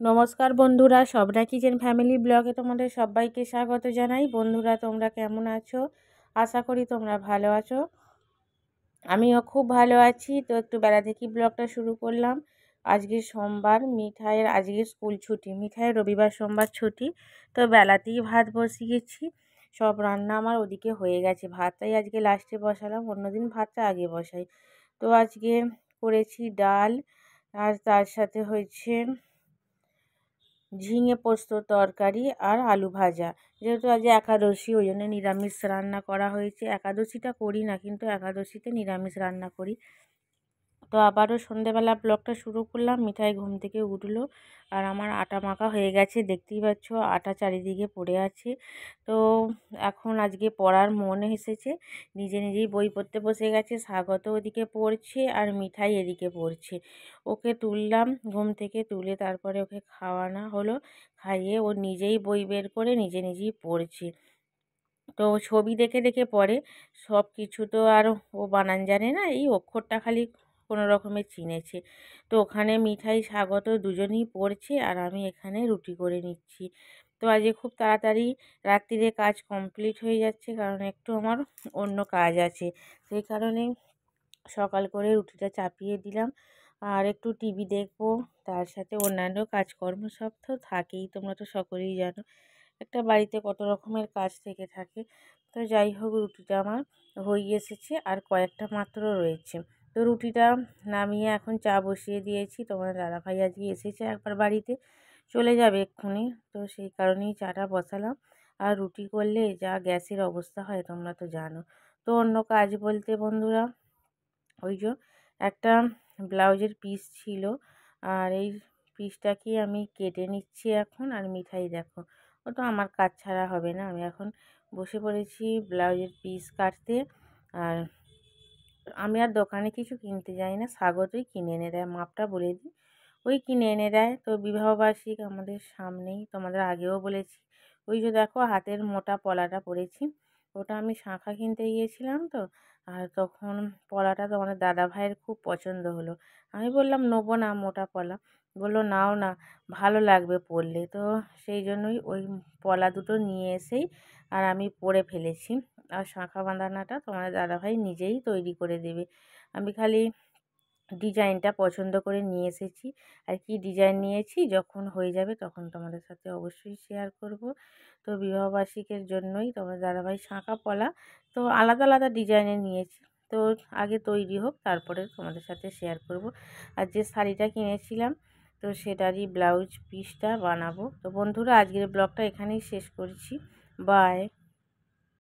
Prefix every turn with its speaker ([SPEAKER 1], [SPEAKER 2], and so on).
[SPEAKER 1] নমস্কার বন্ধুরা, সবরা kitchen family ব্লগে তোমাদের সবাইকে স্বাগত জানাই। বন্ধুরা, তোমরা কেমন আছো? আশা করি তোমরা ভালো আছো। আমিও খুব ভালো আছি। তো একটু বেলা থেকে ব্লগটা শুরু করলাম। আজকে সোমবার, মিঠাইয়ের আজকে স্কুল ছুটি, মিঠাইয়ের রবিবার সোমবার ছুটি। তো বেলাতেই ভাত বসিয়েছি, সব রান্না আমার ওদিকে হয়ে গেছে। ভাতটাই আজকে লাস্টে বসালাম, অন্যদিন ভাতটা আগে বসাই। তো আজকে করেছি ডাল, আর তার সাথে হয়েছে ঝিঙে পোস্ত তরকারি আর আলু ভাজা। যেহেতু আজ একাদশী, ওই জন্য নিরামিষ রান্না করা হয়েছে। একাদশীটা করি না, কিন্তু একাদশীতে নিরামিষ রান্না করি। তো আবারও সন্ধেবেলা ব্লগটা শুরু করলাম। মিঠাই ঘুম থেকে উঠলো আর আমার আটা মাখা হয়ে গেছে, দেখতেই পাচ্ছ আটা চারিদিকে পড়ে আছে। তো এখন আজকে পড়ার মন এসেছে, নিজে নিজেই বই পড়তে বসে গেছে। স্বাগত ওদিকে পড়ছে আর মিঠাই এদিকে পড়ছে। ওকে তুললাম ঘুম থেকে, তুলে তারপরে ওকে খাওয়ানো হলো। খাইয়ে ও নিজেই বই বের করে নিজে নিজেই পড়ছে। তো ছবি দেখে দেখে পড়ে, সব কিছু তো আর ও বানান জানে না, এই অক্ষরটা খালি কোনো রকমে চিনেছে। তো ওখানে মিঠাই স্বাগত দুজনেই পড়ছে আর আমি এখানে রুটি করে নিচ্ছি। তো আজকে খুব তাড়াতাড়ি রাত্রিরে কাজ কমপ্লিট হয়ে যাচ্ছে, কারণ একটু আমার অন্য কাজ আছে। সেই কারণে সকাল করে রুটিটা চাপিয়ে দিলাম। আর একটু টিভি দেখবো, তার সাথে অন্যান্য কাজকর্ম সব তো থাকেই, তোমরা তো সকলেই জানো একটা বাড়িতে কত রকমের কাজ থেকে থাকে। তো যাই হোক, রুটিটা আমার হয়ে এসেছে আর কয়েকটা মাত্র রয়েছে। তো রুটিটা নামিয়ে এখন চা বসিয়ে দিয়েছি। তোমার দাদাভাই আজকে এসেছে একবার বাড়িতে, চলে যাবে এক্ষুনি। তো সেই কারণেই চাটা বসালাম। আর রুটি করলে যা গ্যাসের অবস্থা হয় তোমরা তো জানো। তো অন্য কাজ বলতে বন্ধুরা, ওই যে একটা ব্লাউজের পিস ছিল, আর এই পিসটাকে আমি কেটে নিচ্ছি এখন। আর মিঠাই দেখো, ও তো আমার কাজ ছাড়া হবে না। আমি এখন বসে পড়েছি ব্লাউজের পিস কাটতে। আর আমি আর দোকানে কিছু কিনতে যাই না, স্বাগতই কিনে এনে দেয়, মাপটা বলে দিই, ওই কিনে এনে দেয়। তো বিবাহবার্ষিক আমাদের সামনেই, তোমাদের আগেও বলেছি। ওই যে দেখো হাতের মোটা পলাটা পরেছি, ওটা আমি শাঁখা কিনতে গিয়েছিলাম। তো আর তখন পলাটা তোমাদের দাদা ভাইয়ের খুব পছন্দ হলো। আমি বললাম নেবো না মোটা পলা, বললো নাও না, ভালো লাগবে পরলে। তো সেই জন্যই ওই পলা দুটো নিয়ে এসেই আর আমি পরে ফেলেছি। আর শাঁখা বাঁধানাটা তোমাদের দাদাভাই নিজেই তৈরি করে দেবে। আমি খালি ডিজাইনটা পছন্দ করে নিয়ে এসেছি। আর কি ডিজাইন নিয়েছি যখন হয়ে যাবে তখন তোমাদের সাথে অবশ্যই শেয়ার করব। তো বিবাহবার্ষিকের জন্যই তোমাদের দাদাভাই শাঁখা পলা তো আলাদা আলাদা ডিজাইনের নিয়েছি। তো আগে তৈরি হোক, তারপরে তোমাদের সাথে শেয়ার করব। আর যে শাড়িটা কিনেছিলাম, তো সেটারই ব্লাউজ পিসটা বানাবো। তো বন্ধুরা, আজকের ব্লগটা এখানেই শেষ করছি। বাই।